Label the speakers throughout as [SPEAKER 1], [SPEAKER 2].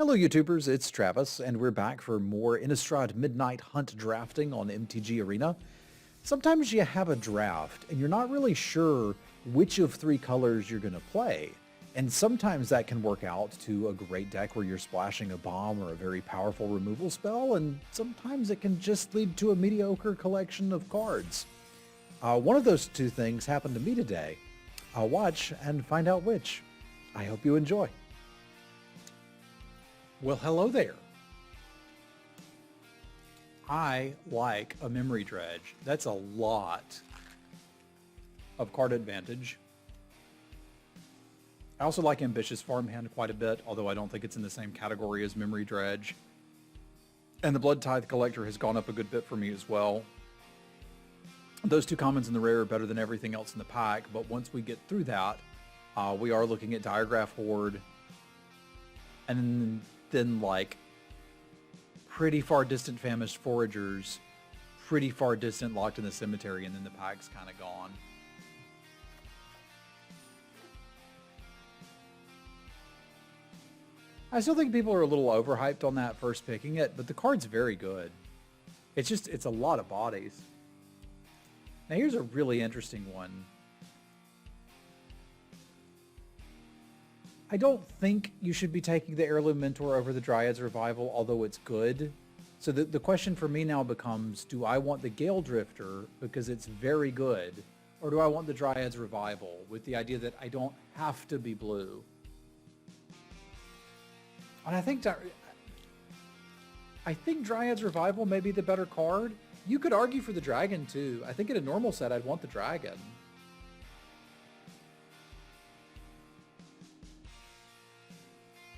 [SPEAKER 1] Hello YouTubers, it's Travis, and we're back for more Innistrad Midnight Hunt drafting on MTG Arena. Sometimes you have a draft, and you're not really sure which of three colors you're going to play. And sometimes that can work out to a great deck where you're splashing a bomb or a very powerful removal spell, and sometimes it can just lead to a mediocre collection of cards. One of those two things happened to me today. I'll watch and find out which. I hope you enjoy. Well, hello there. I like a memory dredge. That's a lot of card advantage. I also like Ambitious Farmhand quite a bit, although I don't think it's in the same category as memory dredge. And the Blood Tithe Collector has gone up a good bit for me as well. Those two commons in the rare are better than everything else in the pack, but once we get through that, we are looking at Diagraph Horde, and then like pretty far distant Famished Foragers, pretty far distant Locked in the Cemetery, and then the pack's kind of gone. I still think people are a little overhyped on that first picking it, but the card's very good. It's a lot of bodies. Now here's a really interesting one. I don't think you should be taking the Heirloom Mentor over the Dryad's Revival, although it's good. So the question for me now becomes, do I want the Gale Drifter because it's very good, or do I want the Dryad's Revival with the idea that I don't have to be blue? And I think Dryad's Revival may be the better card. You could argue for the Dragon too. I think in a normal set I'd want the Dragon.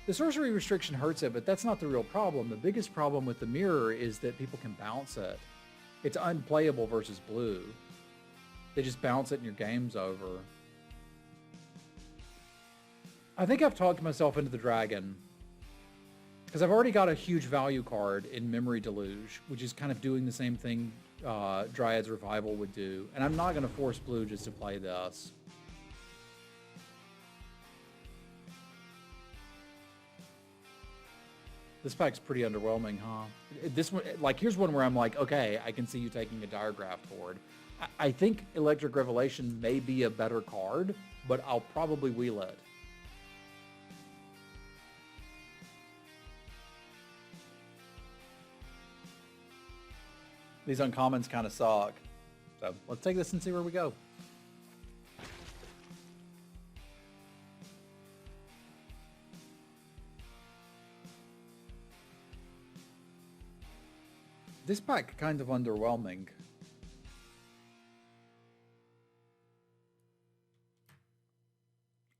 [SPEAKER 1] The sorcery restriction hurts it, but that's not the real problem. The biggest problem with the mirror is that people can bounce it. It's unplayable versus blue. They just bounce it and your game's over. I think I've talked myself into the Dragon, because I've already got a huge value card in Memory Deluge, which is kind of doing the same thing Dryad's Revival would do. And I'm not going to force blue just to play this. This pack's pretty underwhelming, huh? This one, like, here's one where I'm like, okay, I can see you taking a Diagraph Horde. I think Electric Revelation may be a better card, but I'll probably wheel it. These uncommons kind of suck. So let's take this and see where we go. This pack kind of underwhelming.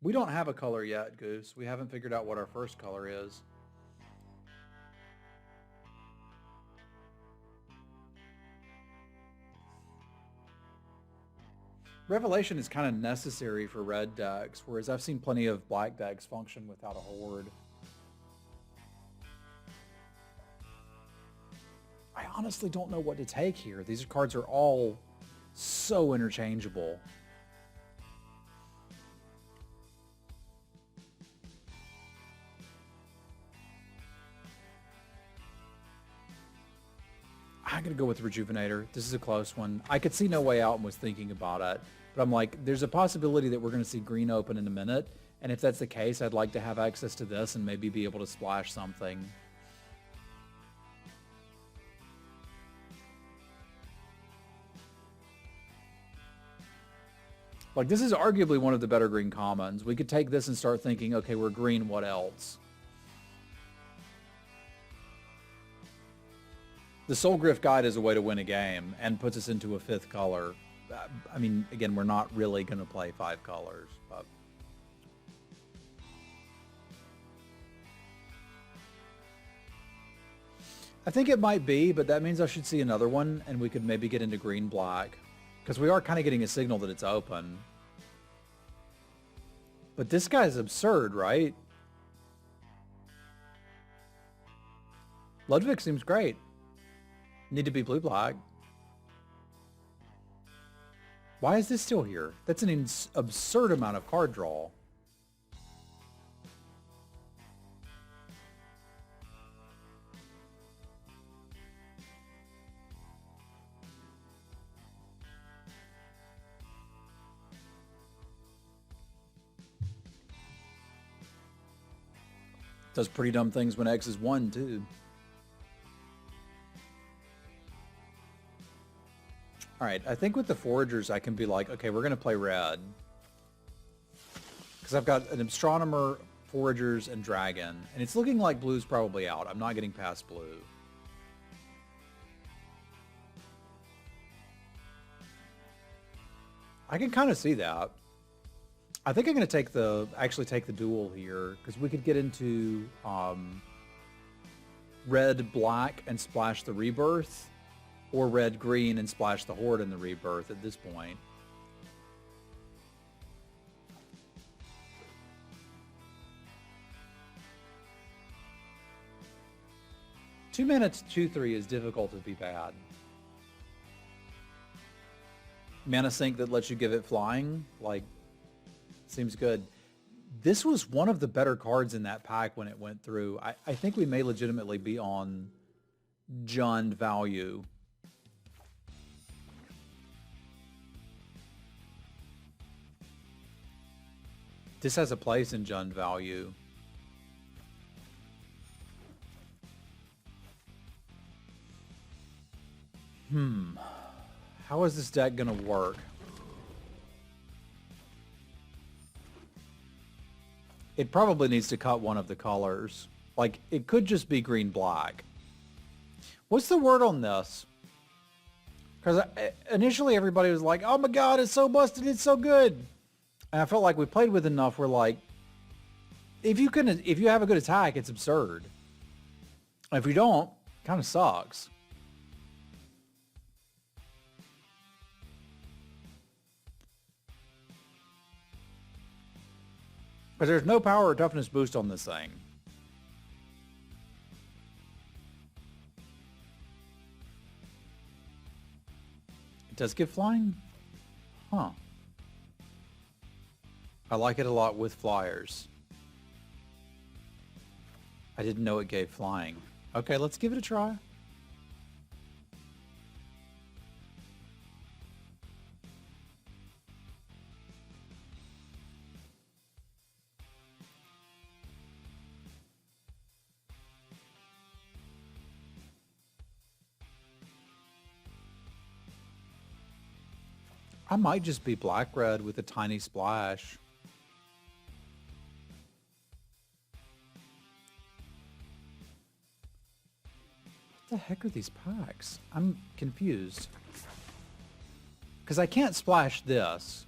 [SPEAKER 1] We don't have a color yet, Goose. We haven't figured out what our first color is. Revelation is kind of necessary for red decks, whereas I've seen plenty of black decks function without a Horde. I honestly don't know what to take here. These cards are all so interchangeable. I'm going to go with Rejuvenator. This is a close one. I could see No Way Out and was thinking about it, but I'm like, there's a possibility that we're going to see green open in a minute, and if that's the case, I'd like to have access to this and maybe be able to splash something. Like, this is arguably one of the better green commons. We could take this and start thinking, okay, we're green, what else? The Soul Grift Guide is a way to win a game and puts us into a fifth color. I mean, again, we're not really going to play 5 colors, but... I think it might be, but that means I should see another one and we could maybe get into green-black. Because we are kind of getting a signal that it's open. But this guy's absurd, right? Ludwig seems great. Need to be blue-black. Why is this still here? That's an absurd amount of card draw. Does pretty dumb things when X is 1, too. Alright, I think with the Foragers I can be like, okay, we're going to play red. Because I've got an Astronomer, Foragers, and Dragon. And it's looking like blue's probably out. I'm not getting past blue. I can kind of see that. I think I'm going to actually take the duel here, because we could get into red-black and splash the Rebirth, or red-green and splash the Horde in the Rebirth at this point. Two minutes 2-3 is difficult to be bad. Mana Sink that lets you give it flying, like, seems good. This was one of the better cards in that pack when it went through. I think we may legitimately be on Jund value. This has a place in Jund value. How is this deck gonna work? It probably needs to cut one of the colors. Like, it could just be green-black. What's the word on this? Because initially everybody was like, oh my god, it's so busted, it's so good. And I felt like we played with enough where, like, if you have a good attack, it's absurd. And if you don't, it kind of sucks. Because there's no power or toughness boost on this thing. It does give flying? Huh. I like it a lot with flyers. I didn't know it gave flying. Okay, let's give it a try. I might just be black-red with a tiny splash. What the heck are these packs? I'm confused. Because I can't splash this.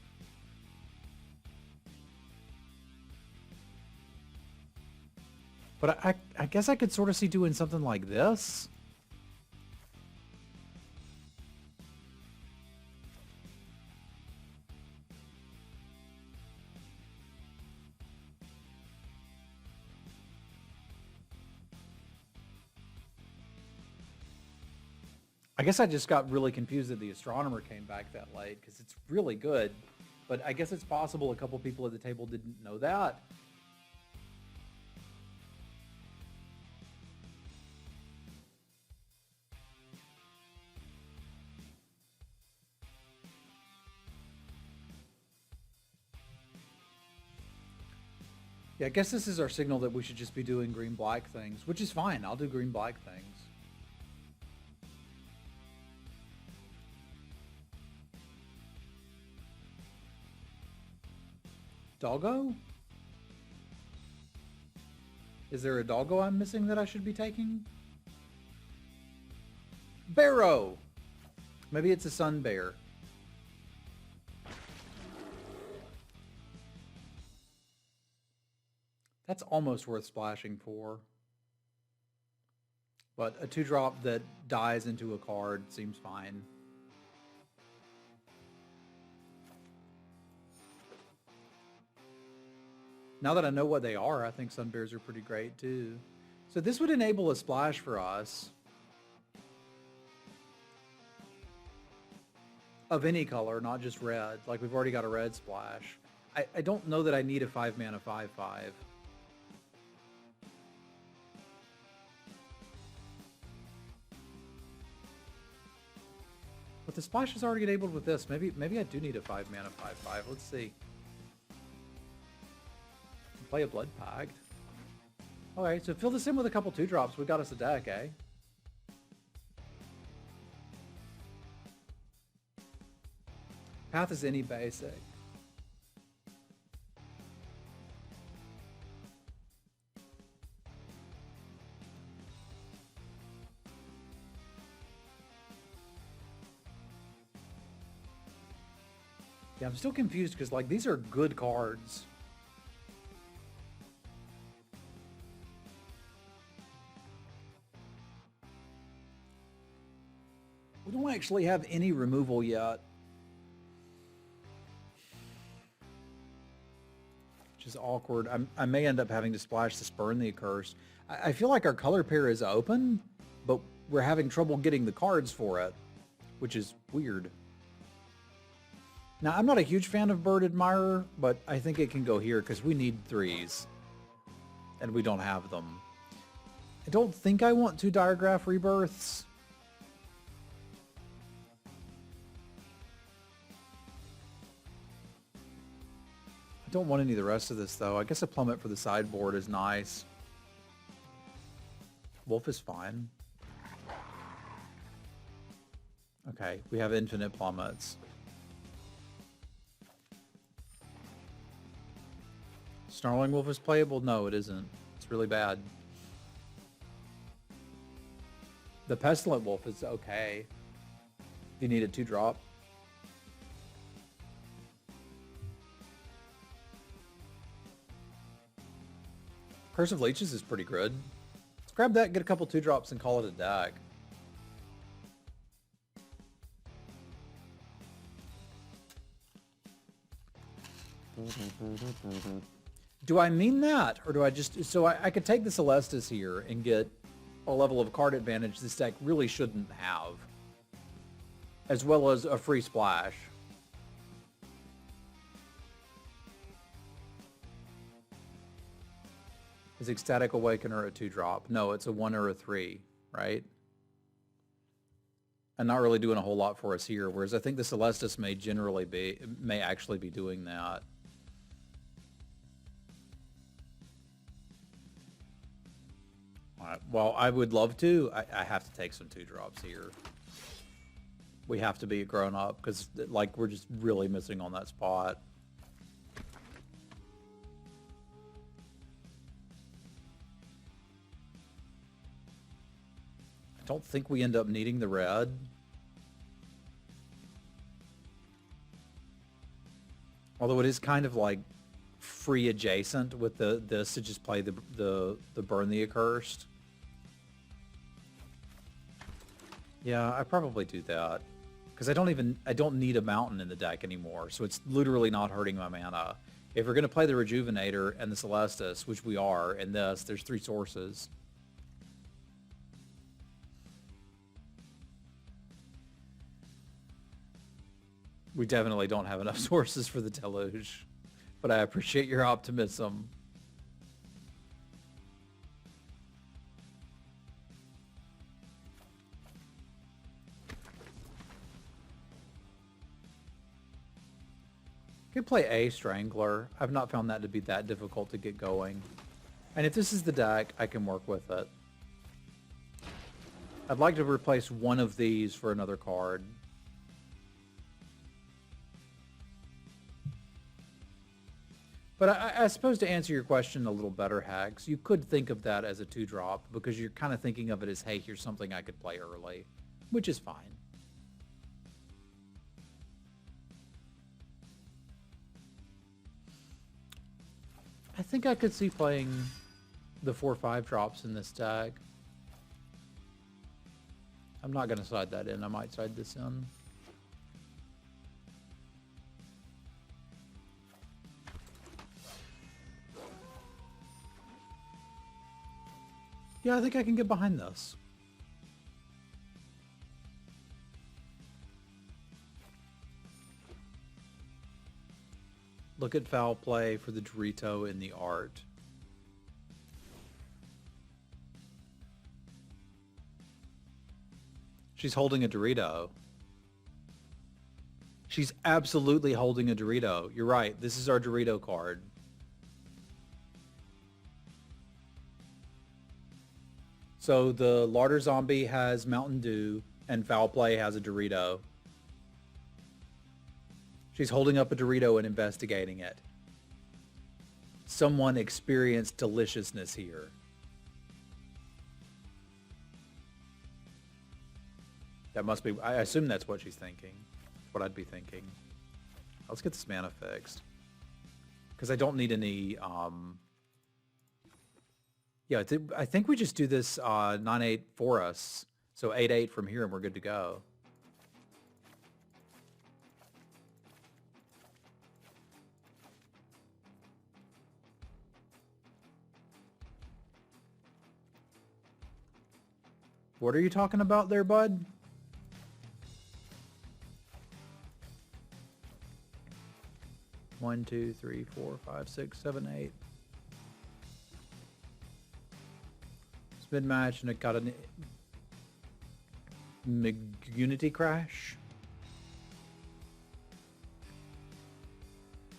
[SPEAKER 1] But I guess I could sort of see doing something like this. I guess I just got really confused that the Astronomer came back that late, because it's really good. But I guess it's possible a couple people at the table didn't know that. Yeah, I guess this is our signal that we should just be doing green-black things, which is fine. I'll do green-black things. Doggo? Is there a doggo I'm missing that I should be taking? Barrow! Maybe it's a sun bear. That's almost worth splashing for. But a 2-drop that dies into a card seems fine. Now that I know what they are, I think sun bears are pretty great too. So this would enable a splash for us. Of any color, not just red. Like, we've already got a red splash. I don't know that I need a 5-mana 5/5. But the splash is already enabled with this. Maybe I do need a 5-mana 5/5. Let's see. Play a Blood Pact. Okay, so fill this in with a couple 2-drops. We got us a deck, eh? Path is any basic. Yeah, I'm still confused because, like, these are good cards. We don't actually have any removal yet. Which is awkward. I may end up having to splash the Spurn the Accursed. I feel like our color pair is open, but we're having trouble getting the cards for it, which is weird. Now, I'm not a huge fan of Bird Admirer, but I think it can go here because we need 3s. And we don't have them. I don't think I want 2 Diregraph Rebirths. I don't want any of the rest of this, though. I guess a Plummet for the sideboard is nice. Wolf is fine. Okay, we have infinite Plummets. Snarling Wolf is playable? No, it isn't. It's really bad. The Pestilent Wolf is okay. You need a 2-drop. Curse of Leeches is pretty good. Let's grab that, get a couple 2-drops, and call it a deck. Do I mean that? Or do I just... So I could take the Celestis here and get a level of card advantage this deck really shouldn't have. As well as a free splash. Is Ecstatic Awakener a 2-drop? No, it's a 1 or a 3, right? And not really doing a whole lot for us here, whereas I think the Celestis may actually be doing that. Alright, well, I would love to. I have to take some 2-drops here. We have to be a grown-up, because, like, we're just really missing on that spot. I don't think we end up needing the red. Although it is kind of like free adjacent with this to just play the Burn the Accursed. Yeah, I probably do that. Because I don't need a mountain in the deck anymore, so it's literally not hurting my mana. If we're gonna play the Rejuvenator and the Celestis, which we are, and this, there's 3 sources. We definitely don't have enough sources for the Deluge, but I appreciate your optimism. Could play a Strangler. I've not found that to be that difficult to get going. And if this is the deck, I can work with it. I'd like to replace one of these for another card. But I suppose to answer your question a little better, Hags, you could think of that as a 2-drop because you're kind of thinking of it as, hey, here's something I could play early, which is fine. I think I could see playing the 4/5 drops in this deck. I'm not going to side that in. I might side this in. Yeah, I think I can get behind this. Look at foul play for the Dorito in the art. She's holding a Dorito. She's absolutely holding a Dorito. You're right. This is our Dorito card. So the Larder Zombie has Mountain Dew and Foul Play has a Dorito. She's holding up a Dorito and investigating it. Someone experienced deliciousness here. That must be, I assume that's what she's thinking. What I'd be thinking. Let's get this mana fixed. Because I don't need any, yeah, I think we just do this 9-8 for us. So 8-8 from here and we're good to go. What are you talking about there, bud? One, two, three, four, five, six, seven, eight. It's mid-match and it got an Unity crash.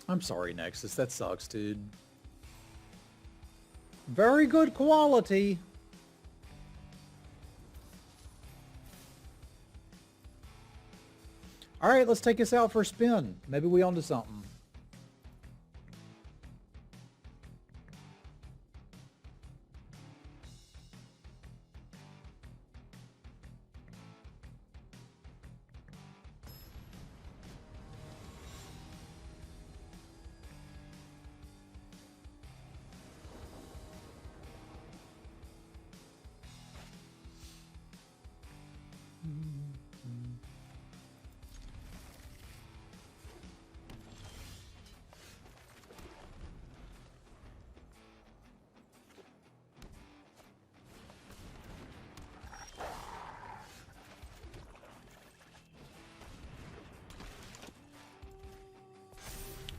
[SPEAKER 1] I'm sorry, Nexus. That sucks, dude. Very good quality. All right, let's take us out for a spin. Maybe we onto something.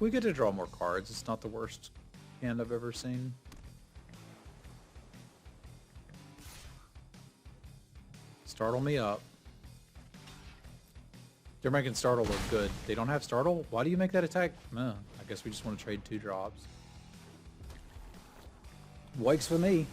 [SPEAKER 1] We get to draw more cards. It's not the worst hand I've ever seen. Startle me up. They're making Startle look good. They don't have Startle? Why do you make that attack? I guess we just want to trade 2 drops. Wakes for me.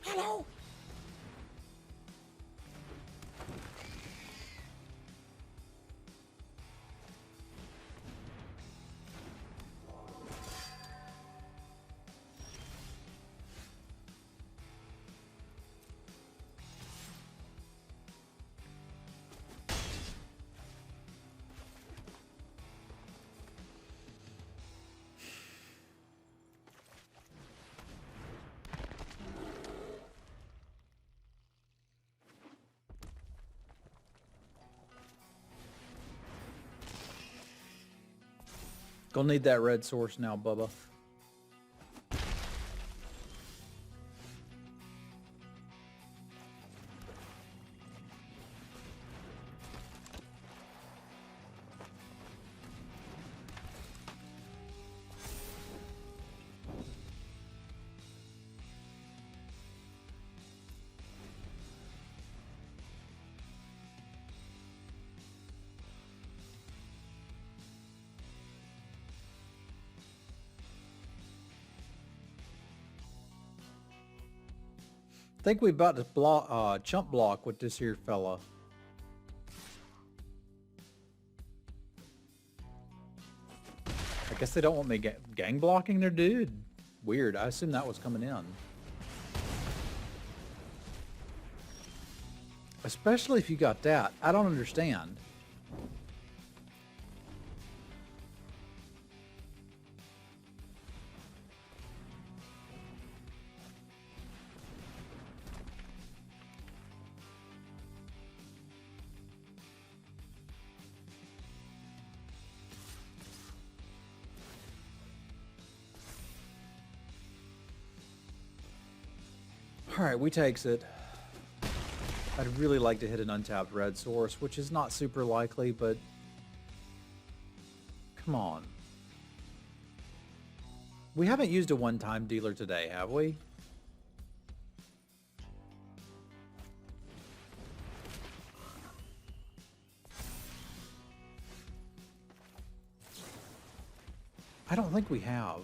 [SPEAKER 2] Hello?
[SPEAKER 1] Gonna need that red source now, Bubba. I think we about to block, chump block with this here fella. I guess they don't want me gang blocking their dude. Weird. I assume that was coming in. Especially if you got that. I don't understand. All right, we takes it. I'd really like to hit an untapped red source, which is not super likely, but come on. We haven't used a one-time dealer today, have we? I don't think we have.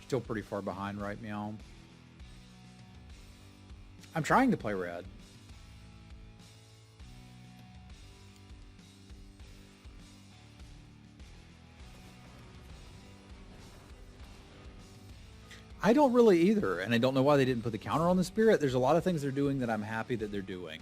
[SPEAKER 1] Still pretty far behind right now. I'm trying to play red. I don't really either, and I don't know why they didn't put the counter on the spirit. There's a lot of things they're doing that I'm happy that they're doing.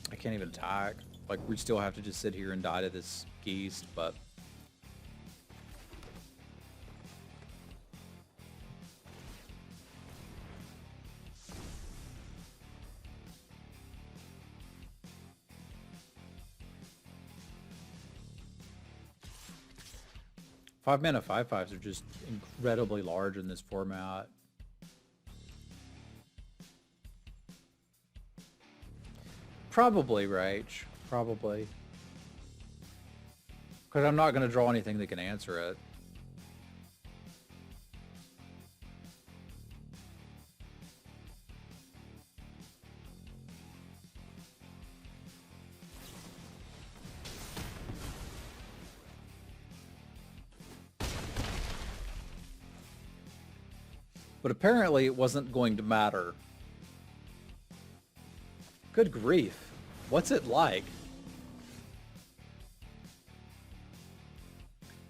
[SPEAKER 1] I can't even attack. Like, we still have to just sit here and die to this geese, but... Five mana 5/5s are just incredibly large in this format. Probably, Rach. Probably. Because I'm not going to draw anything that can answer it. But apparently it wasn't going to matter. Good grief. What's it like?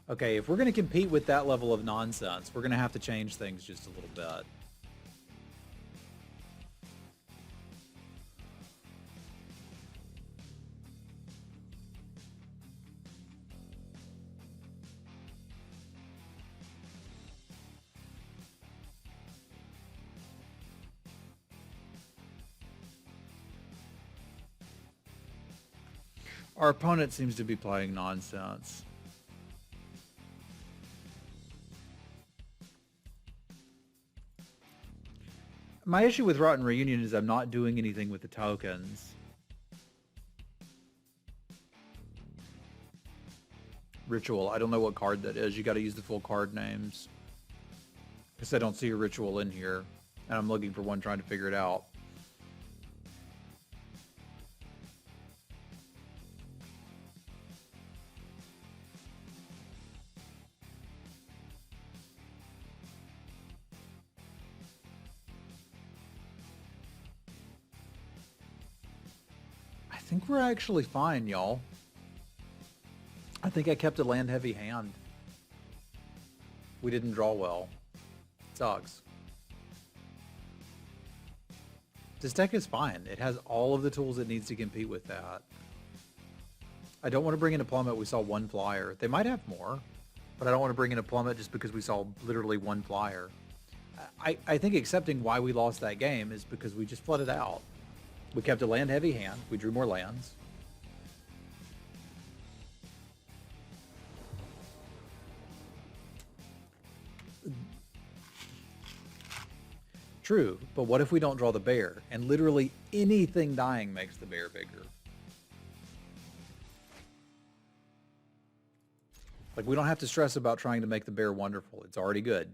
[SPEAKER 1] Okay, if we're going to compete with that level of nonsense, we're going to have to change things just a little bit. Our opponent seems to be playing nonsense. My issue with Rotten Reunion is I'm not doing anything with the tokens. Ritual. I don't know what card that is. You got to use the full card names. Because I don't see a ritual in here. And I'm looking for one trying to figure it out. I think we're actually fine, y'all. I think I kept a land heavy hand. We didn't draw well. Sucks. This deck is fine. It has all of the tools it needs to compete with that. I don't want to bring in a plummet. We saw one flyer. They might have more, but I don't want to bring in a plummet just because we saw literally one flyer. I think accepting why we lost that game is because we just flooded out. We kept a land heavy hand. We drew more lands. True, but what if we don't draw the bear, and literally anything dying makes the bear bigger? Like, we don't have to stress about trying to make the bear wonderful. It's already good.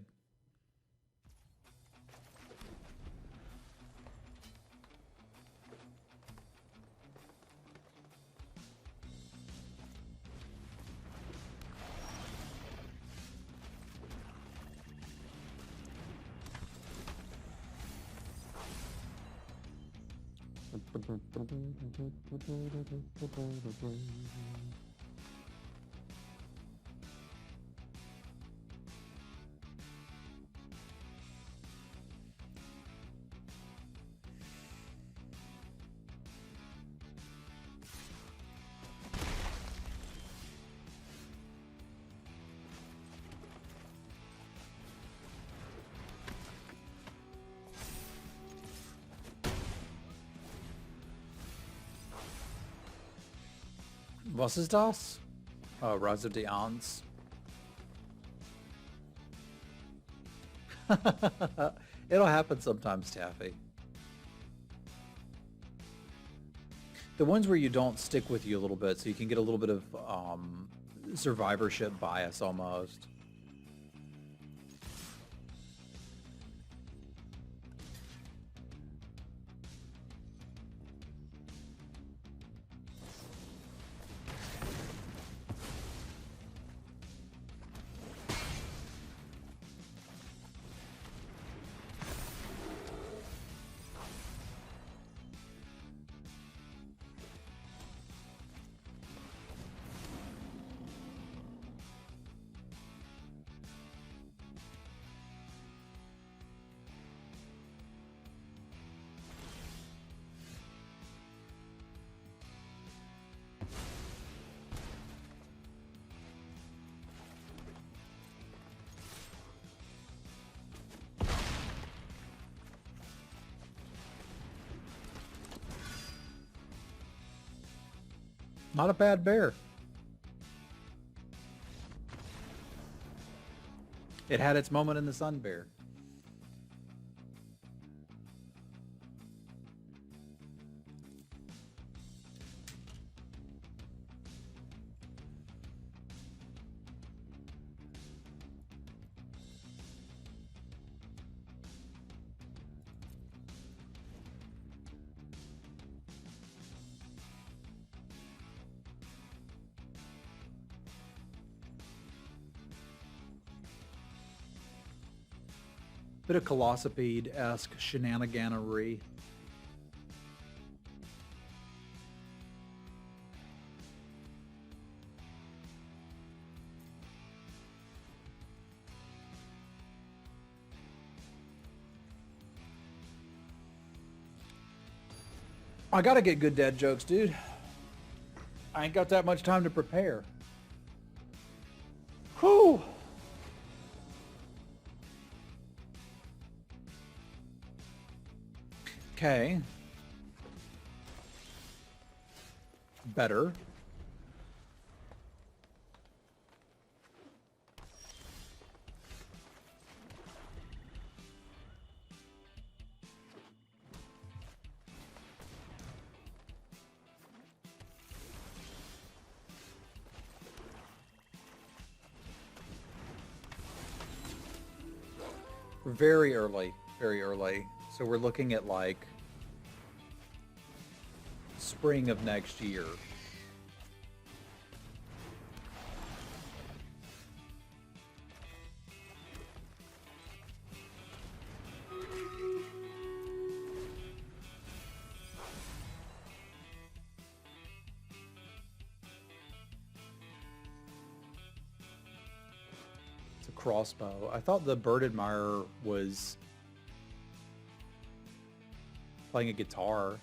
[SPEAKER 1] Was ist das? Oh, Rise of the Aunts. It'll happen sometimes, Taffy. The ones where you don't stick with you a little bit, so you can get a little bit of survivorship bias almost. Not a bad bear. It had its moment in the sun, bear. Bit of Colossipede-esque shenaniganery. I gotta get good dad jokes, dude. I ain't got that much time to prepare. Whew. Okay. Better. Very early. Very early. So we're looking at like spring of next year. It's a crossbow. I thought the bird admirer was playing a guitar.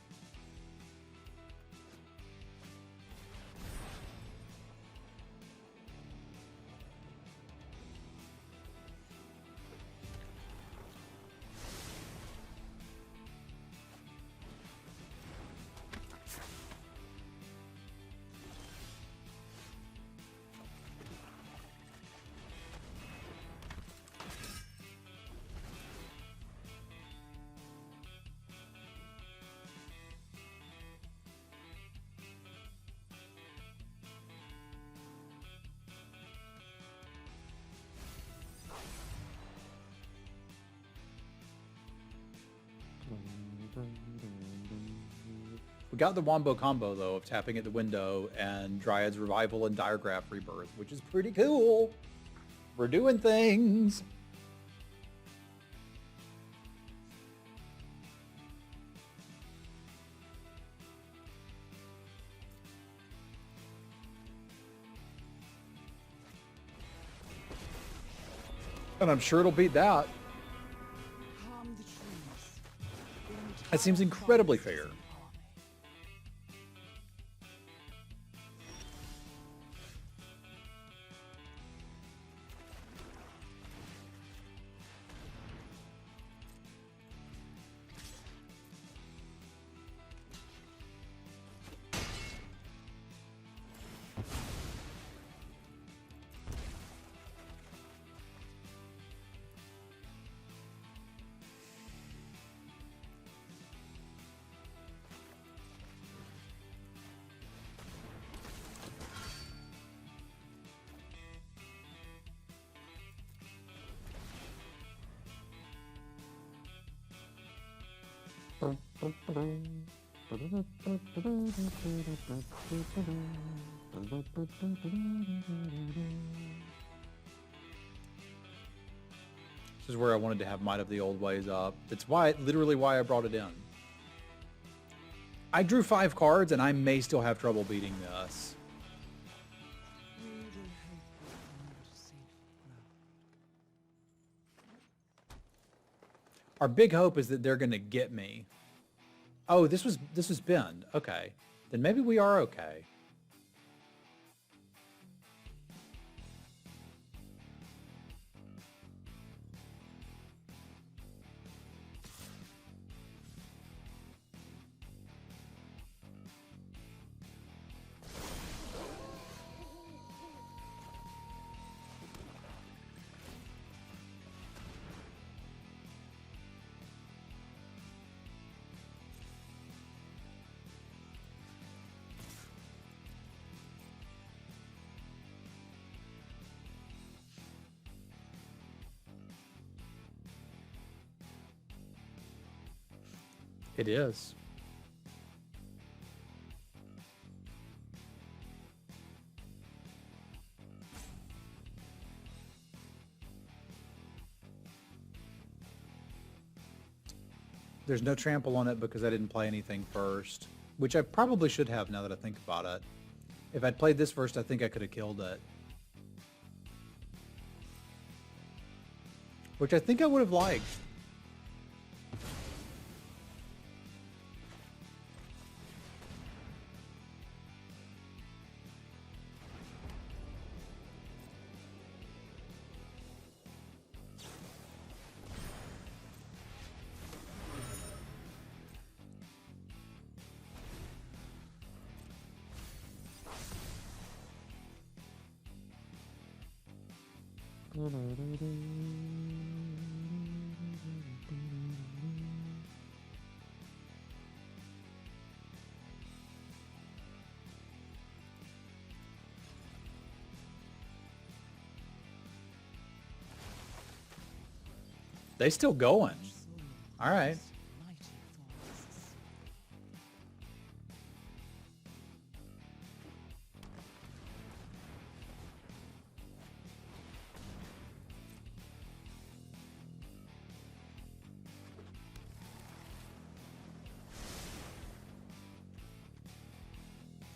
[SPEAKER 1] We got the wombo combo, though, of tapping at the window and Dryad's Revival and Diregraph Rebirth, which is pretty cool. We're doing things. And I'm sure it'll beat that. That seems incredibly fair. This is where I wanted to have Might of the Old Ways up. It's literally why I brought it in. I drew 5 cards, and I may still have trouble beating this. Our big hope is that they're going to get me. Oh, this was Bend. Okay. Then maybe we are okay. It is. There's no trample on it because I didn't play anything first, which I probably should have now that I think about it. If I'd played this first, I think I could have killed it. Which I think I would have liked. They still going. All right.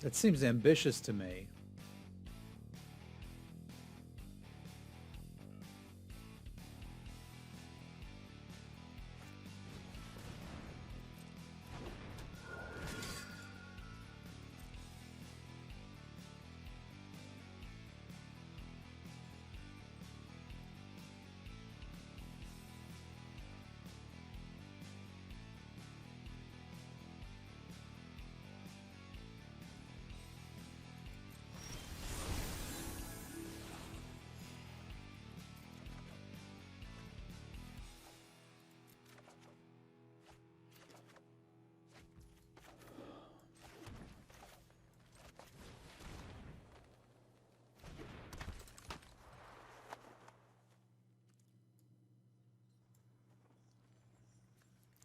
[SPEAKER 1] That seems ambitious to me.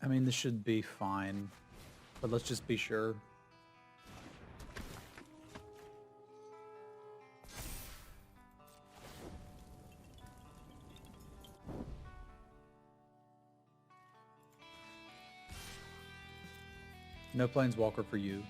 [SPEAKER 1] I mean, this should be fine, but let's just be sure. No planeswalker for you.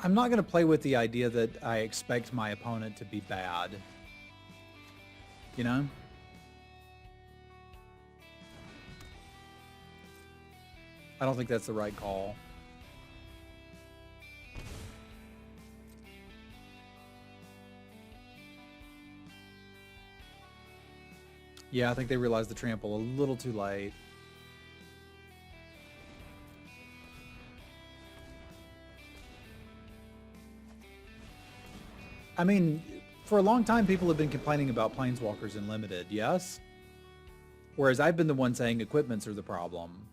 [SPEAKER 1] I'm not going to play with the idea that I expect my opponent to be bad. You know? I don't think that's the right call. Yeah, I think they realized the trample a little too late. I mean, for a long time, people have been complaining about planeswalkers in Limited, yes? Whereas I've been the one saying equipments are the problem.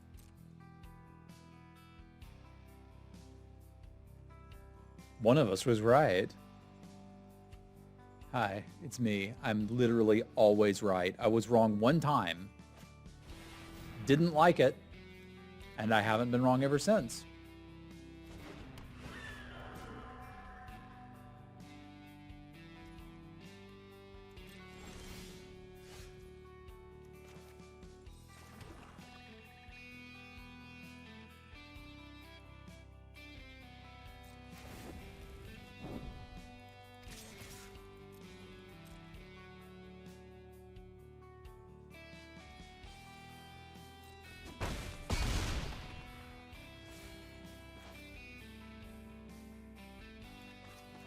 [SPEAKER 1] One of us was right. Hi, it's me. I'm literally always right. I was wrong one time. Didn't like it. And I haven't been wrong ever since.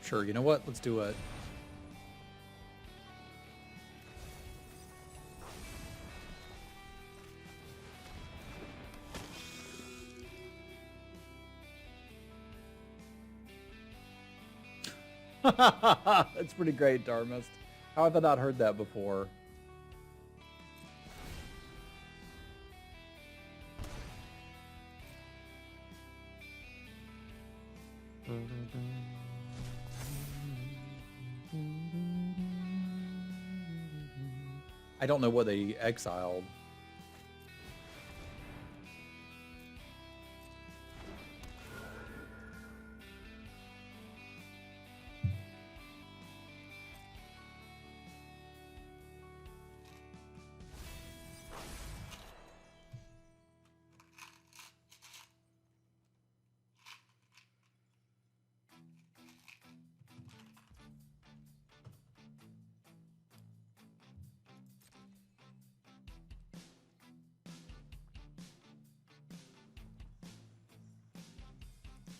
[SPEAKER 1] Sure, you know what? Let's do it. That's pretty great, Darmist. How have I not heard that before? I don't know what they exiled.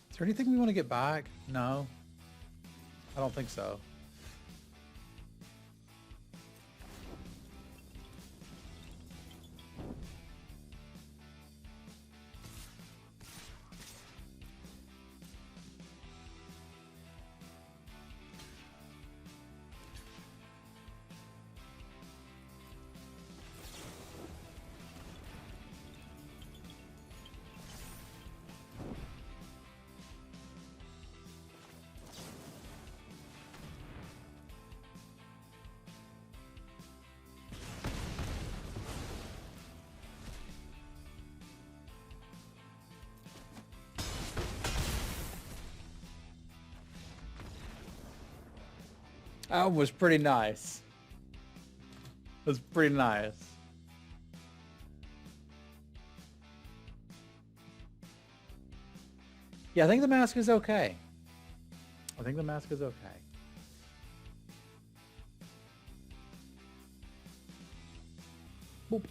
[SPEAKER 1] Is there anything we want to get back? No. I don't think so. That was pretty nice. It was pretty nice. Yeah, I think the mask is okay. I think the mask is okay. Boop.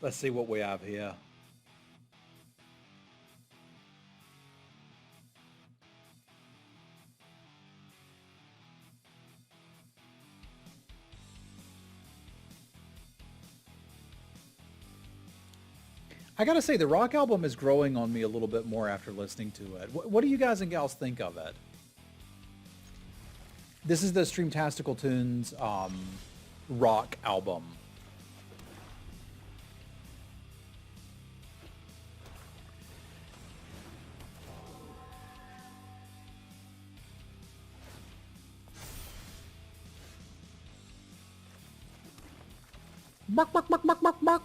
[SPEAKER 1] Let's see what we have here. I gotta say, the rock album is growing on me a little bit more after listening to it. What do you guys and gals think of it? This is the Streamtastical Tunes rock album. Buck, buck, buck, buck, buck, buck.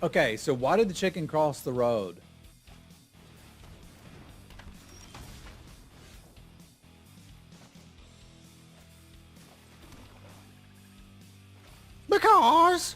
[SPEAKER 1] Okay, so why did the chicken cross the road? Because...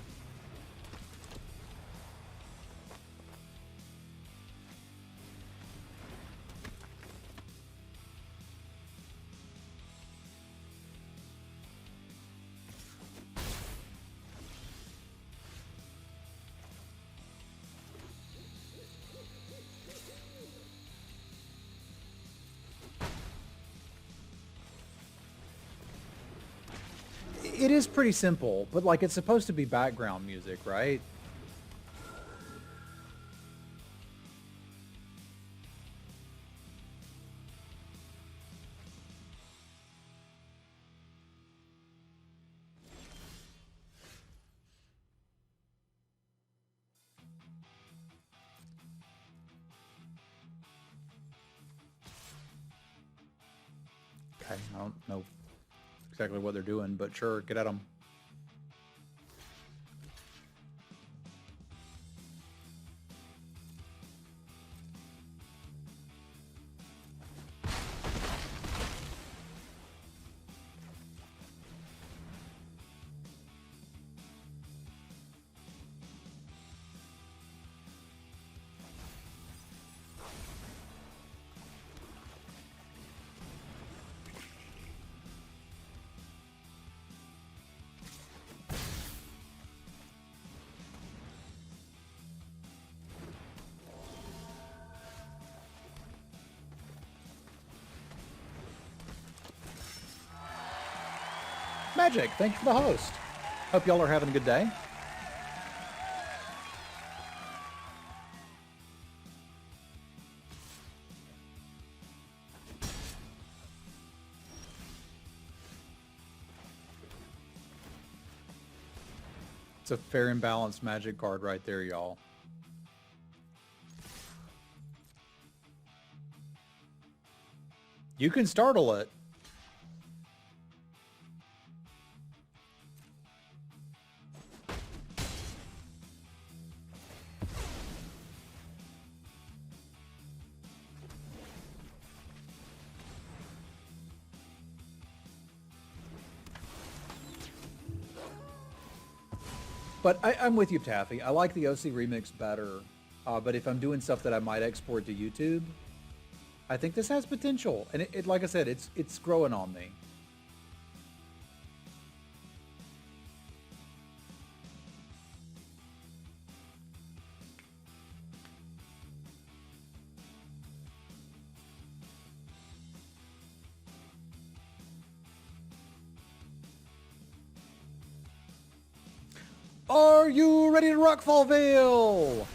[SPEAKER 1] It is pretty simple, but like it's supposed to be background music, right? Okay, I don't know exactly what they're doing, but sure, get at them. Magic, thank you for the host. Hope y'all are having a good day. It's a fair and balanced Magic card right there, y'all. You can startle it. But I'm with you, Taffy. I like the OC remix better. But if I'm doing stuff that I might export to YouTube, I think this has potential. And it like I said, it's growing on me. Are you ready to rock Fallville?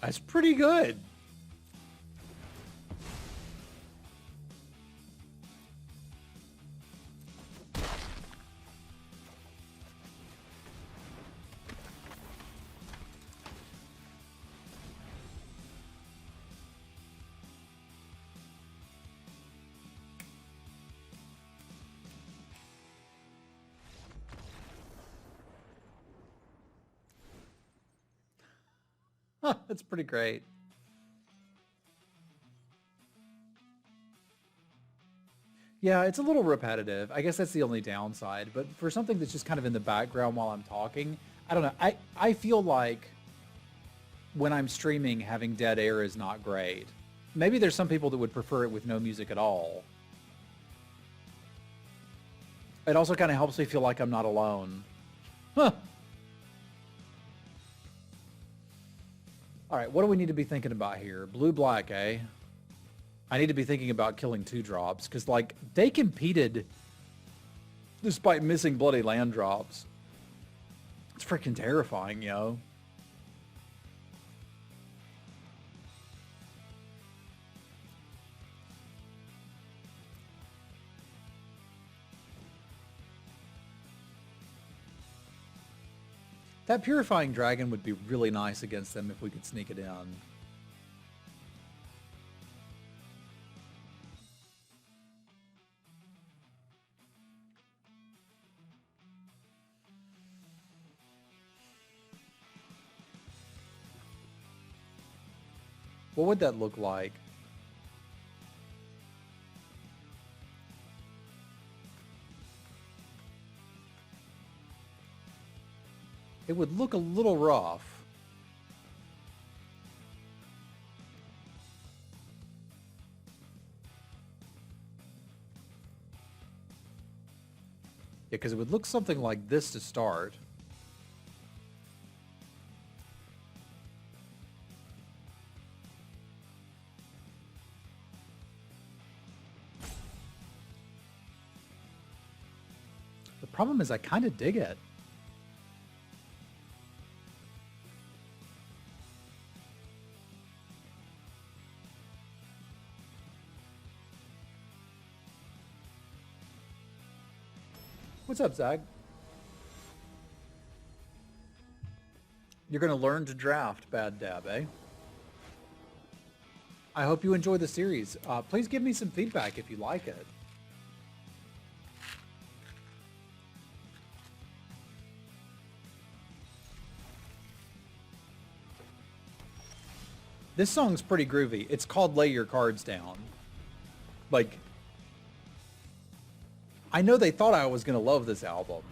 [SPEAKER 1] That's pretty good. Huh, that's pretty great. Yeah, it's a little repetitive. I guess that's the only downside. But for something that's just kind of in the background while I'm talking, I don't know. I feel like when I'm streaming, having dead air is not great. Maybe there's some people that would prefer it with no music at all. It also kind of helps me feel like I'm not alone. Huh. All right, what do we need to be thinking about here? Blue, black, eh? I need to be thinking about killing 2 drops, because, like, they competed despite missing bloody land drops. It's freaking terrifying, yo. That Purifying Dragon would be really nice against them if we could sneak it in. What would that look like? It would look a little rough. Yeah, because it would look something like this to start. The problem is I kind of dig it. What's up, Zag? You're going to learn to draft, Bad Dab, eh? I hope you enjoy the series. Please give me some feedback if you like it. This song's pretty groovy. It's called Lay Your Cards Down. Like, I know they thought I was going to love this album.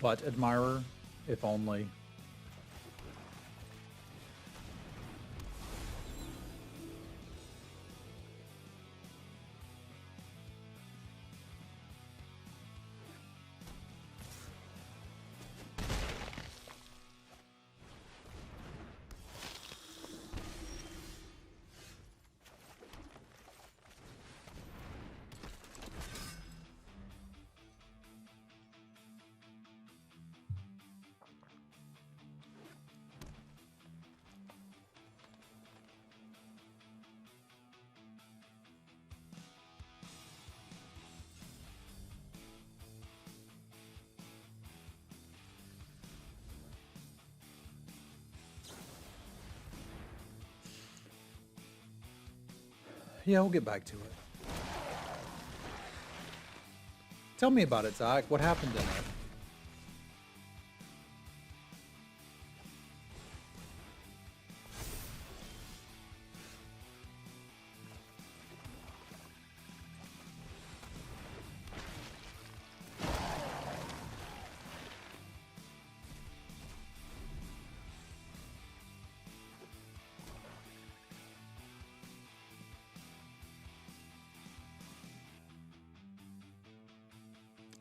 [SPEAKER 1] But admirer, if only. Yeah, we'll get back to it. Tell me about it, Zach. What happened in it?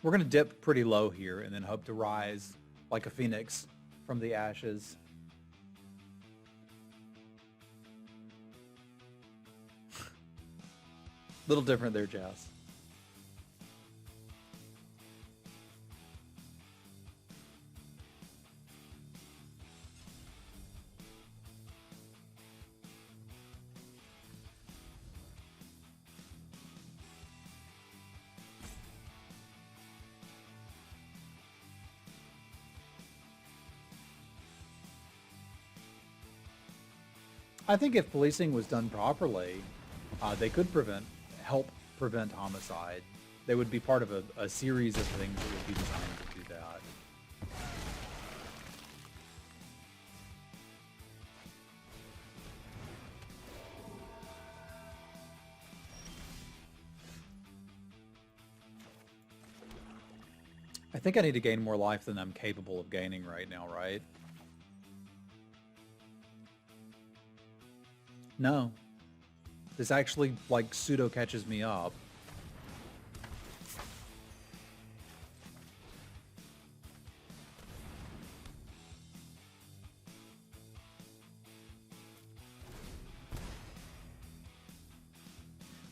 [SPEAKER 1] We're going to dip pretty low here and then hope to rise like a phoenix from the ashes. Little different there, Jazz. I think if policing was done properly, they could help prevent homicide. They would be part of a series of things that would be designed to do that. I think I need to gain more life than I'm capable of gaining right now, right? No. This actually, like, pseudo catches me up.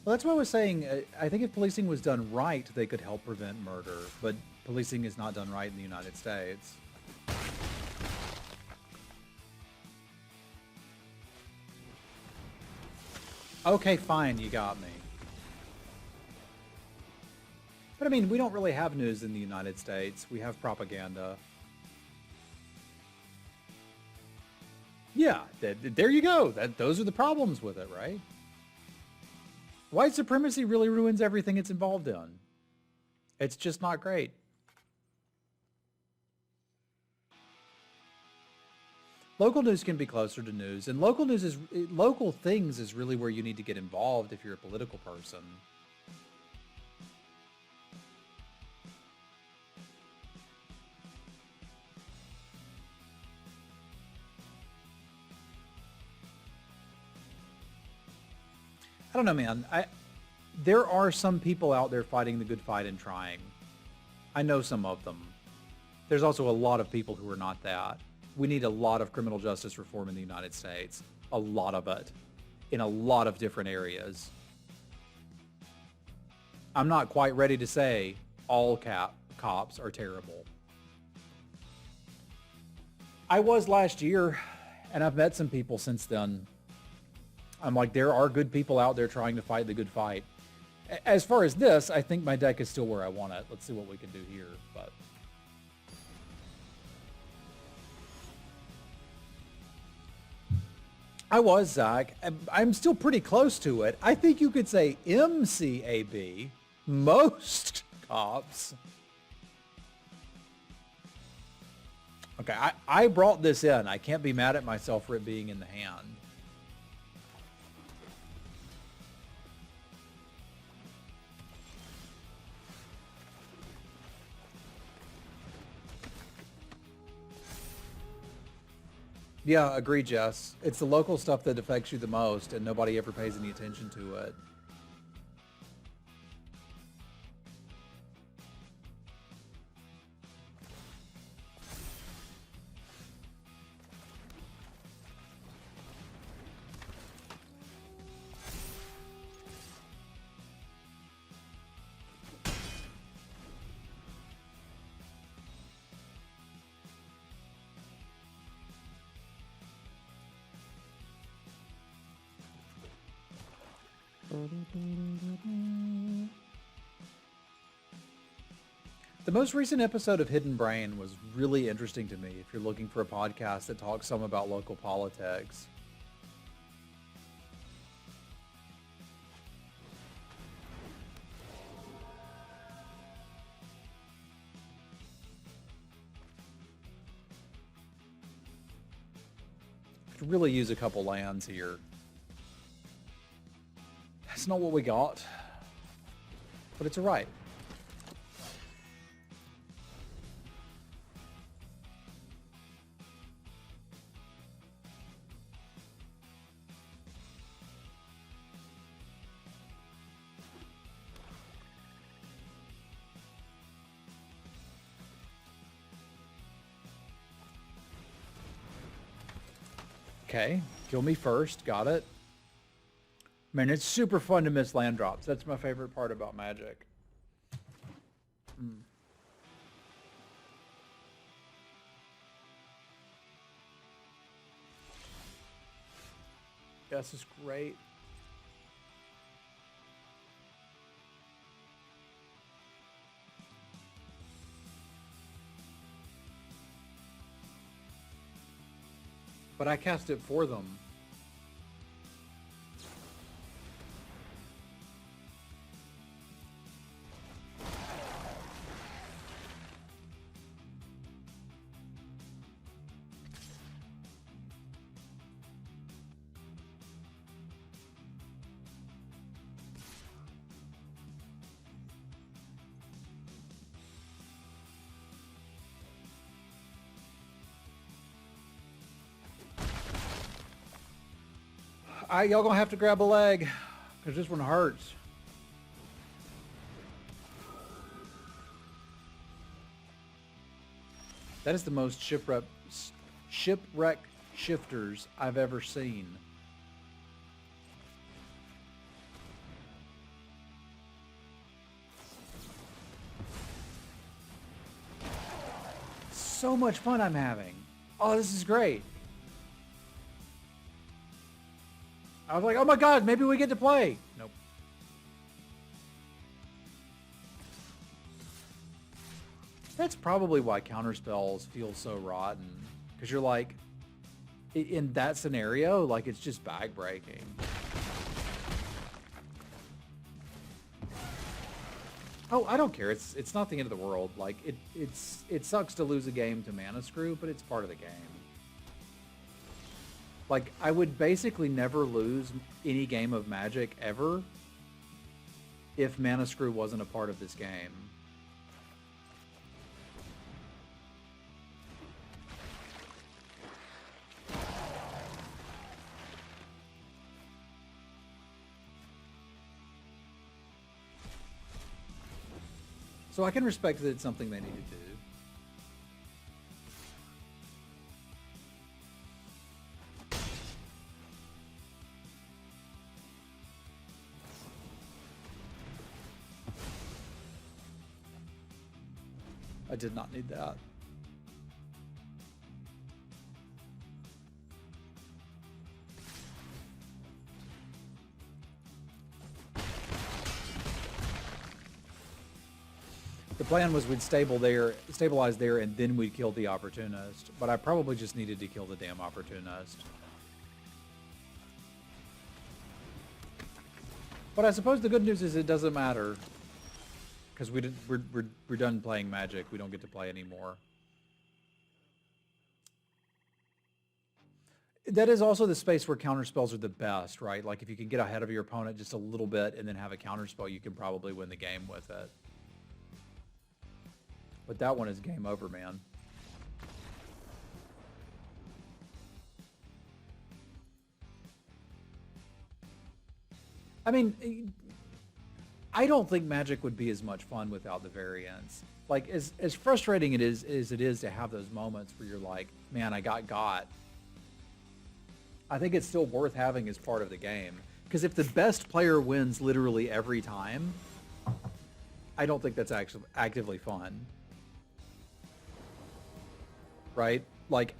[SPEAKER 1] Well, that's what I was saying. I think if policing was done right, they could help prevent murder. But policing is not done right in the United States. Okay, fine, you got me. But I mean, we don't really have news in the United States. We have propaganda. Yeah, there you go. Those are the problems with it, right? White supremacy really ruins everything it's involved in. It's just not great. Local news can be closer to news, and local things is really where you need to get involved if you're a political person. I don't know, man. There are some people out there fighting the good fight and trying. I know some of them. There's also a lot of people who are not that. We need a lot of criminal justice reform in the United States. A lot of it. In a lot of different areas. I'm not quite ready to say all cops are terrible. I was last year, and I've met some people since then. I'm like, there are good people out there trying to fight the good fight. As far as this, I think my deck is still where I want it. Let's see what we can do here. But I was, Zach. I'm still pretty close to it. I think you could say MCAB, most cops. Okay, I brought this in. I can't be mad at myself for it being in the hand. Yeah, agree, Jess. It's the local stuff that affects you the most, and nobody ever pays any attention to it. The most recent episode of Hidden Brain was really interesting to me if you're looking for a podcast that talks some about local politics. Could really use a couple lands here. That's not what we got, but it's alright. Okay, kill me first, got it. Man, it's super fun to miss land drops. That's my favorite part about Magic. Yeah, this is great. But I cast it for them. Y'all gonna have to grab a leg, because this one hurts. That is the most shipwreck shifters I've ever seen. So much fun I'm having. Oh, this is great. I was like, oh my god, maybe we get to play. Nope. That's probably why counterspells feel so rotten. Because you're like, in that scenario, like it's just bag breaking. Oh, I don't care. It's not the end of the world. Like it sucks to lose a game to Mana Screw, but it's part of the game. Like I would basically never lose any game of Magic ever if Mana Screw wasn't a part of this game. So I can respect that it's something they need to do. I did not need that. The plan was we'd stabilize there, and then we'd kill the Opportunist. But I probably just needed to kill the damn Opportunist. But I suppose the good news is it doesn't matter. Because we're done playing Magic. We don't get to play anymore. That is also the space where counterspells are the best, right? Like if you can get ahead of your opponent just a little bit and then have a counterspell, you can probably win the game with it. But that one is game over, man. I mean, I don't think Magic would be as much fun without the variants. Like, as frustrating it is as it is to have those moments where you're like, man, I got. I think it's still worth having as part of the game. Because if the best player wins literally every time, I don't think that's actually actively fun. Right? Like,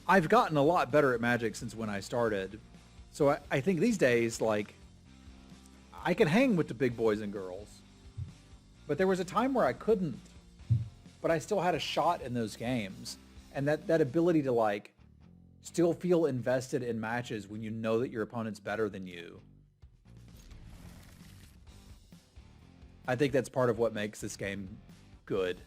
[SPEAKER 1] I've gotten a lot better at Magic since when I started. So I think these days, like, I can hang with the big boys and girls. But there was a time where I couldn't. But I still had a shot in those games. And that ability to, like, still feel invested in matches when you know that your opponent's better than you. I think that's part of what makes this game good.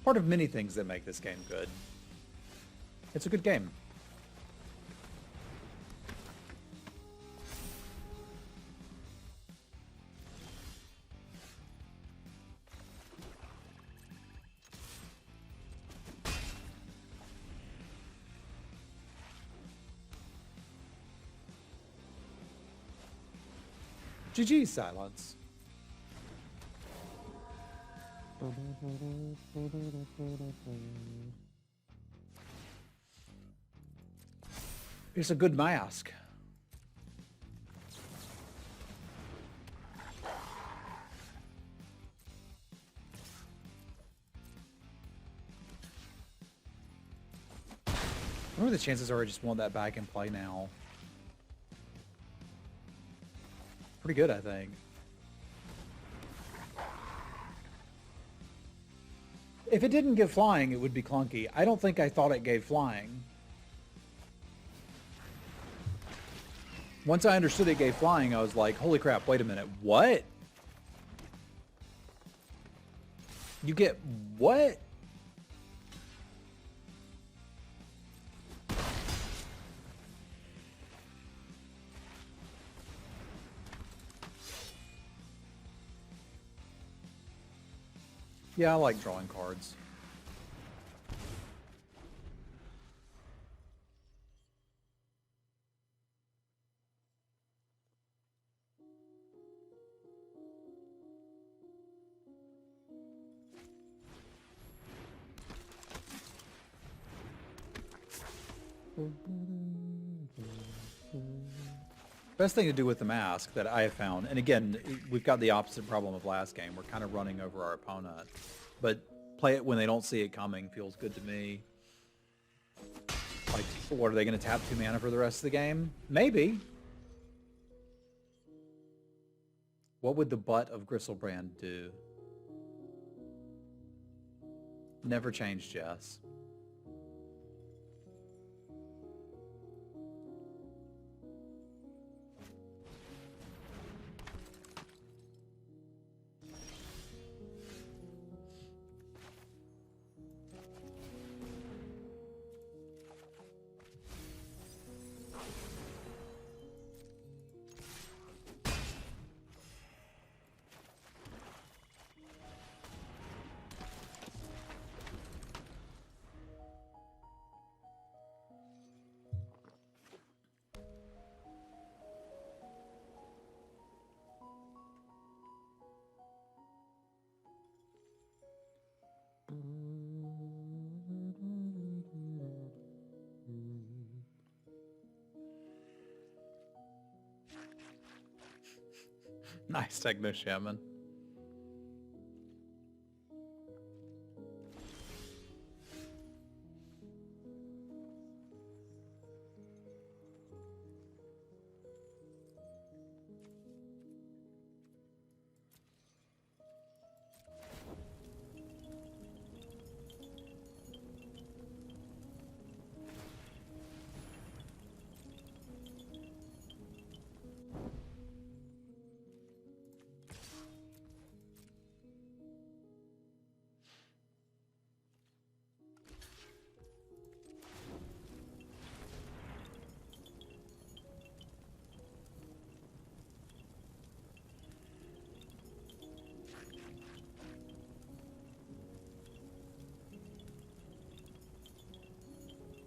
[SPEAKER 1] Part of many things that make this game good. It's a good game. GG, Silence. It's a good mask. What are the chances are I just want that back in play now? Pretty good, I think. If it didn't give flying, it would be clunky. I don't think I thought it gave flying. Once I understood it gave flying, I was like, holy crap, wait a minute, what? You get what? Yeah, I like drawing cards. Best thing to do with the mask that I have found, and again, we've got the opposite problem of last game. We're kind of running over our opponent, but play it when they don't see it coming feels good to me. Like, what, are they going to tap 2 mana for the rest of the game? Maybe. What would the butt of Gristlebrand do? Never change, Jess. Nice Techno Shaman.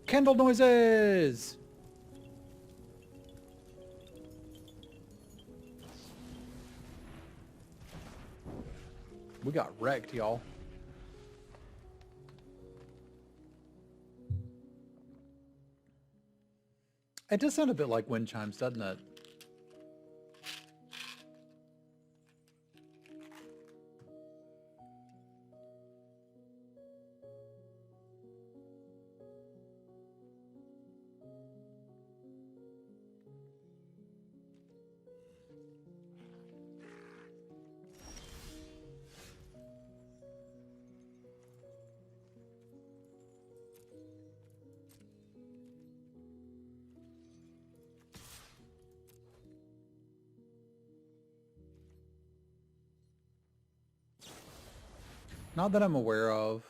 [SPEAKER 1] Candle noises! We got wrecked, y'all. It does sound a bit like wind chimes, doesn't it? Not that I'm aware of.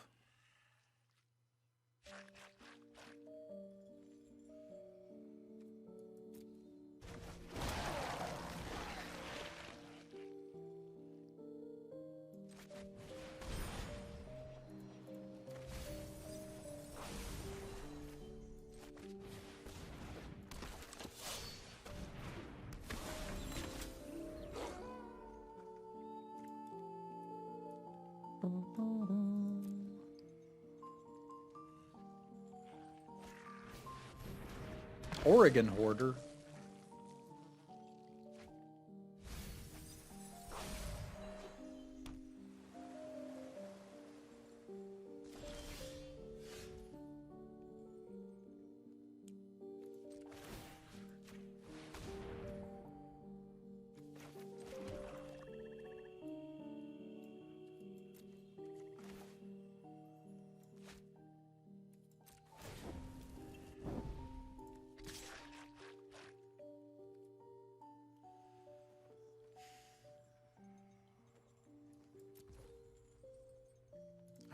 [SPEAKER 1] Oregon Hoarder.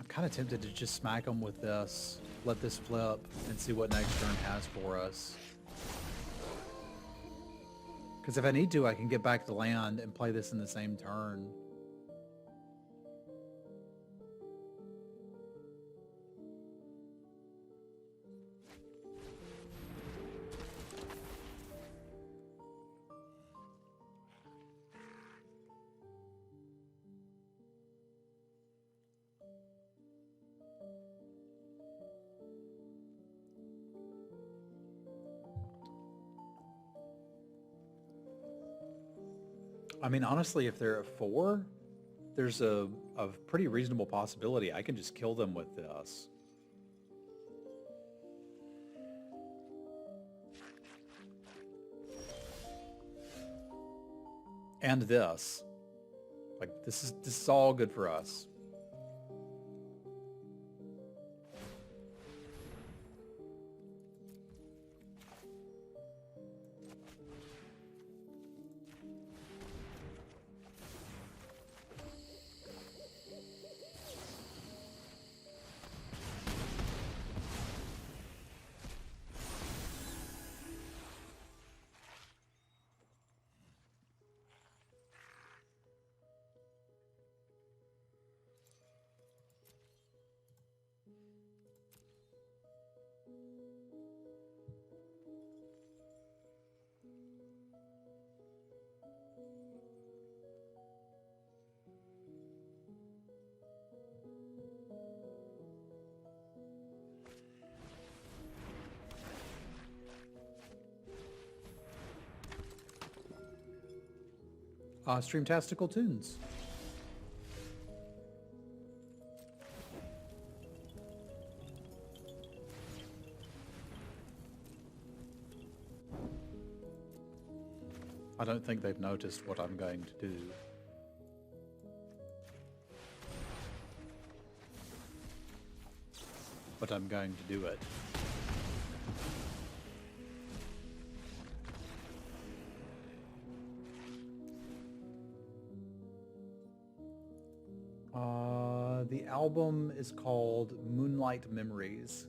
[SPEAKER 1] Kind of tempted to just smack them with this, let this flip, and see what next turn has for us. Because if I need to, I can get back to land and play this in the same turn. I mean, honestly, if they're at 4, there's a pretty reasonable possibility I can just kill them with this. And this. Like, this is all good for us. Streamtastical Tunes. I don't think they've noticed what I'm going to do. But I'm going to do it. The album is called Moonlight Memories.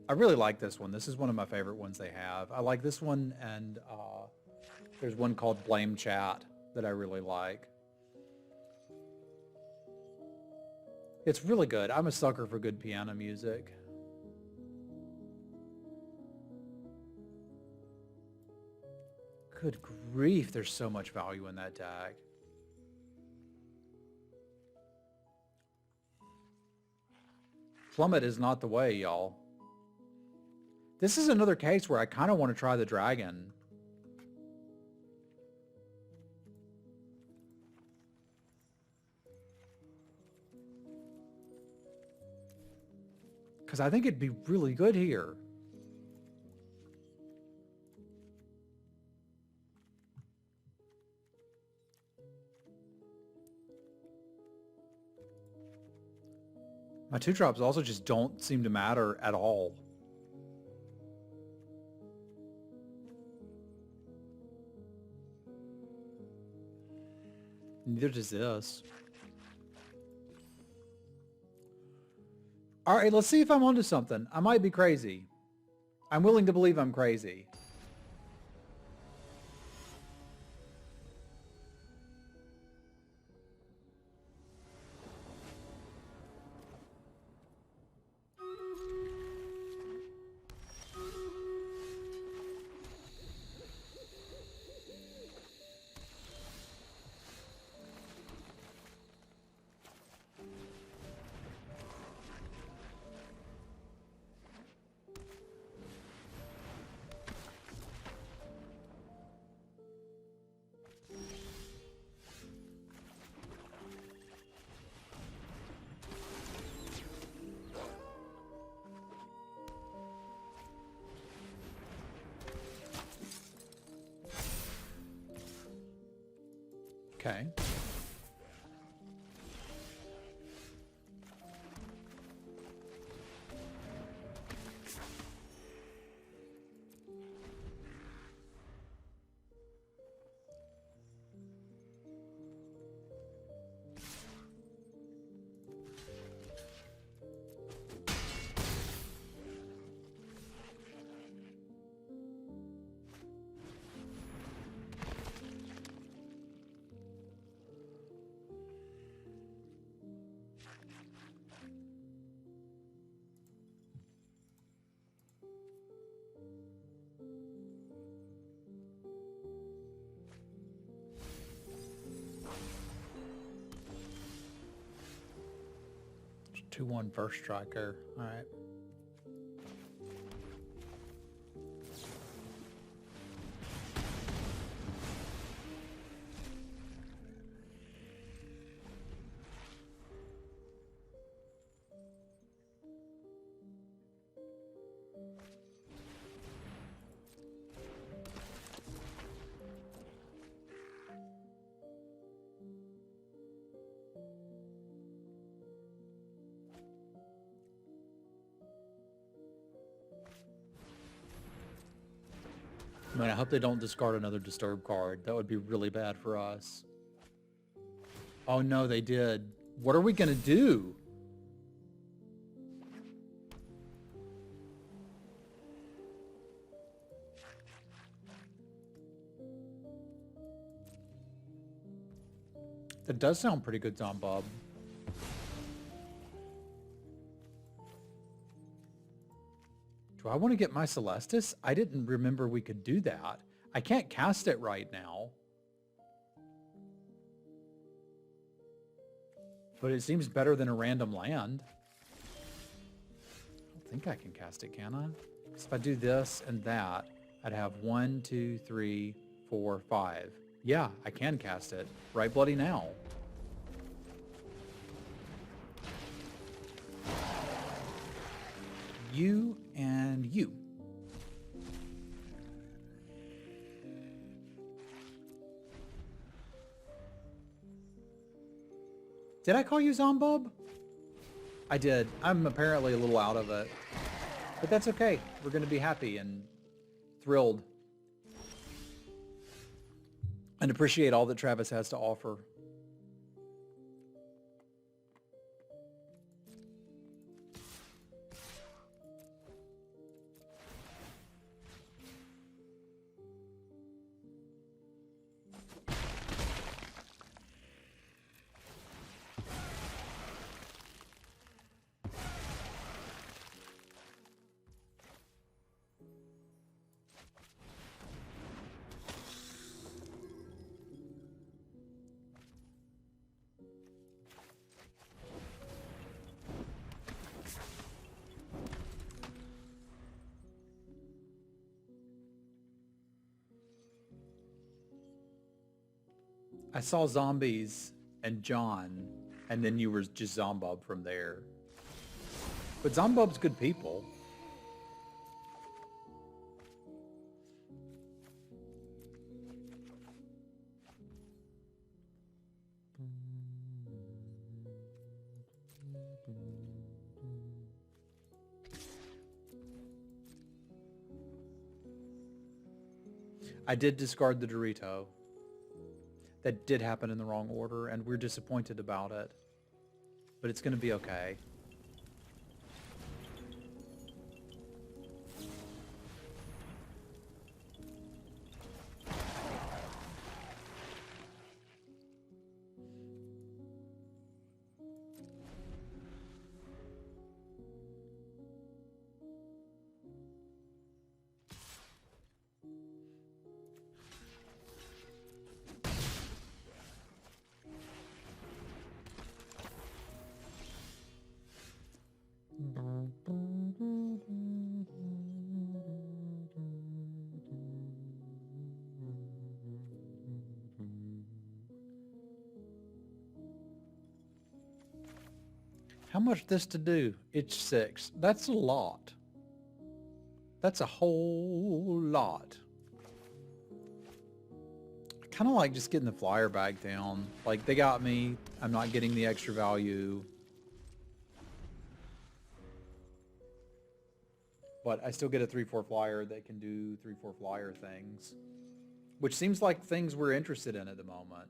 [SPEAKER 1] I really like this one. This is one of my favorite ones they have. I like this one, and there's one called Blame Chat that I really like. It's really good. I'm a sucker for good piano music. Good grief, there's so much value in that tag. Plummet is not the way, y'all. This is another case where I kind of want to try the dragon. Because I think it'd be really good here. My 2-drops also just don't seem to matter at all. Neither does this. All right, let's see if I'm onto something. I might be crazy. I'm willing to believe I'm crazy. Okay. It's 2-1 first striker. All right. Man, I hope they don't discard another disturb card. That would be really bad for us. Oh no, they did. What are we gonna do? That does sound pretty good, Zombob. Do I want to get my Celestis? I didn't remember we could do that. I can't cast it right now. But it seems better than a random land. I don't think I can cast it, can I? Because if I do this and that, I'd have 1, 2, 3, 4, 5. Yeah, I can cast it right bloody now. You and you. Did I call you Zombob? I did. I'm apparently a little out of it. But that's okay. We're going to be happy and thrilled. And appreciate all that Travis has to offer. I saw zombies and John, and then you were just Zombob from there. But Zombob's good people. I did discard the Dorito. That did happen in the wrong order, and we're disappointed about it. But it's going to be okay. How much this to do? It's 6. That's a lot. That's a whole lot. I kind of like just getting the flyer back down. Like, they got me. I'm not getting the extra value. But I still get a 3/4 flyer that can do 3/4 flyer things. Which seems like things we're interested in at the moment.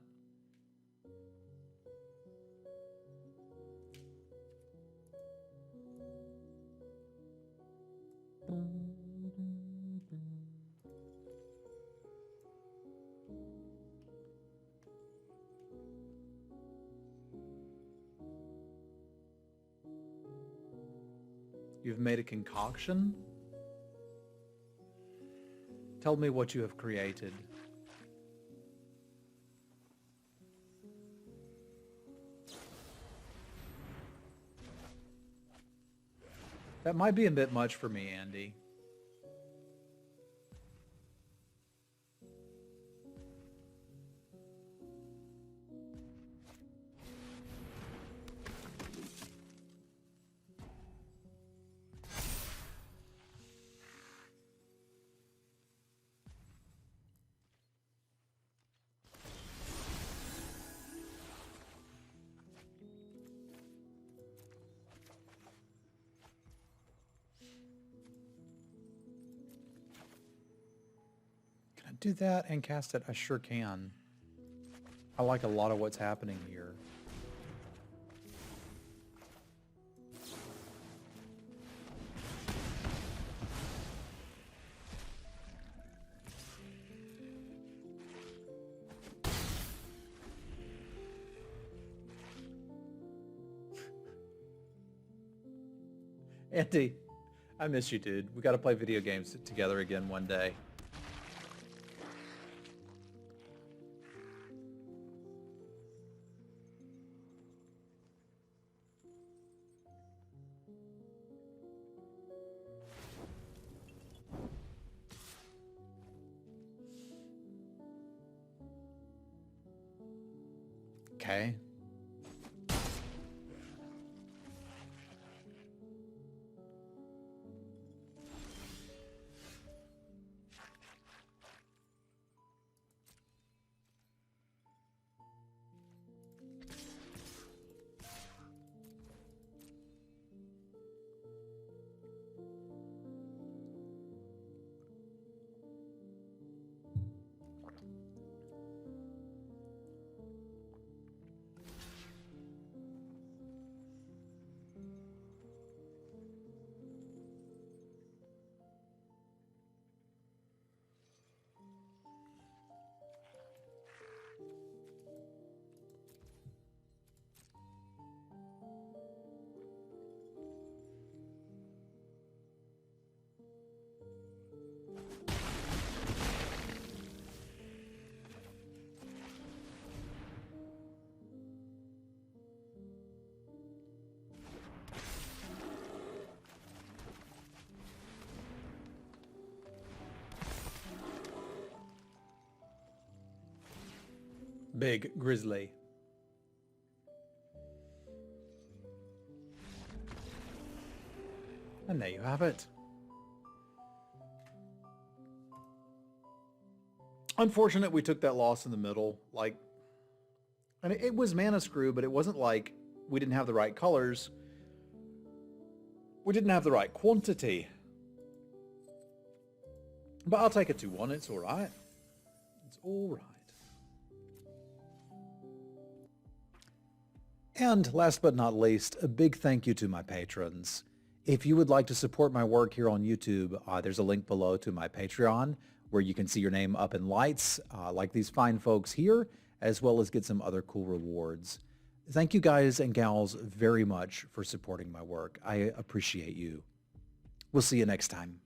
[SPEAKER 1] You've made a concoction? Tell me what you have created. That might be a bit much for me, Andy. do that and cast it? I sure can. I like a lot of what's happening here. Andy, I miss you, dude. We got to play video games together again one day. Okay. Big grizzly. And there you have it. Unfortunate we took that loss in the middle. Like, and it was mana screw, but it wasn't like we didn't have the right colors. We didn't have the right quantity. But I'll take a 2-1. It's all right. It's all right. And last but not least, a big thank you to my patrons. If you would like to support my work here on YouTube, there's a link below to my Patreon where you can see your name up in lights like these fine folks here, as well as get some other cool rewards. Thank you guys and gals very much for supporting my work. I appreciate you. We'll see you next time.